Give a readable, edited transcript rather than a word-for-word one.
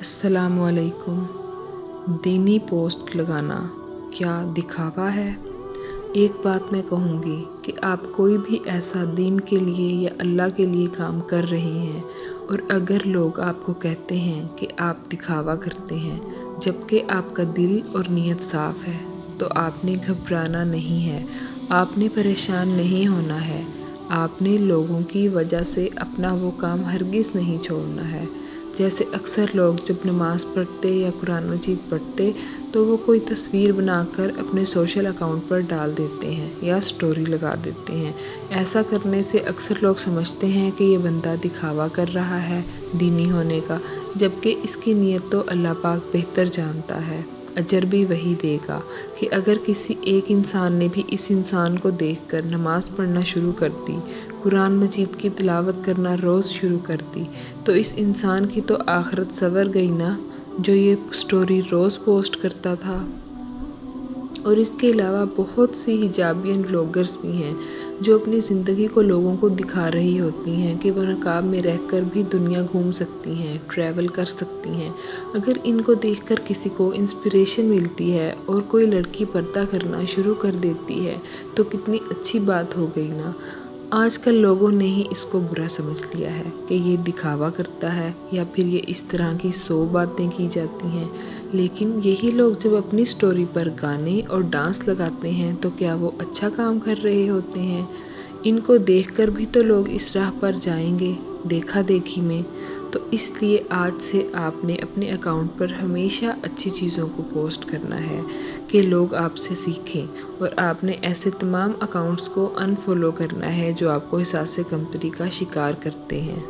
अस्सलाम वालेकुम। दीनी पोस्ट लगाना क्या दिखावा है? एक बात मैं कहूँगी कि आप कोई भी ऐसा दीन के लिए या अल्लाह के लिए काम कर रहे हैं और अगर लोग आपको कहते हैं कि आप दिखावा करते हैं जबकि आपका दिल और नीयत साफ़ है, तो आपने घबराना नहीं है, आपने परेशान नहीं होना है, आपने लोगों की वजह से अपना वो काम हरगिज़ नहीं छोड़ना है। जैसे अक्सर लोग जब नमाज़ पढ़ते या कुरान मजीद पढ़ते तो वो कोई तस्वीर बनाकर अपने सोशल अकाउंट पर डाल देते हैं या स्टोरी लगा देते हैं। ऐसा करने से अक्सर लोग समझते हैं कि ये बंदा दिखावा कर रहा है दीनी होने का, जबकि इसकी नीयत तो अल्लाह पाक बेहतर जानता है। अजर भी वही देगा कि अगर किसी एक इंसान ने भी इस इंसान को देखकर नमाज़ पढ़ना शुरू कर दी, कुरान मजीद की तिलावत करना रोज़ शुरू कर दी, तो इस इंसान की तो आखिरत संवर गई ना, जो ये स्टोरी रोज़ पोस्ट करता था। और इसके अलावा बहुत सी हिजाबियन ब्लॉगर्स भी हैं जो अपनी ज़िंदगी को लोगों को दिखा रही होती हैं कि वो नकाब में रहकर भी दुनिया घूम सकती हैं, ट्रैवल कर सकती हैं। अगर इनको देखकर किसी को इंस्पिरेशन मिलती है और कोई लड़की पर्दा करना शुरू कर देती है तो कितनी अच्छी बात हो गई ना। आजकल लोगों ने ही इसको बुरा समझ लिया है कि ये दिखावा करता है या फिर ये इस तरह की 100 बातें की जाती हैं। लेकिन यही लोग जब अपनी स्टोरी पर गाने और डांस लगाते हैं तो क्या वो अच्छा काम कर रहे होते हैं? इनको देखकर भी तो लोग इस राह पर जाएंगे देखा देखी में। तो इसलिए आज से आपने अपने अकाउंट पर हमेशा अच्छी चीज़ों को पोस्ट करना है कि लोग आपसे सीखें, और आपने ऐसे तमाम अकाउंट्स को अनफॉलो करना है जो आपको एहसास कंपनी का शिकार करते हैं।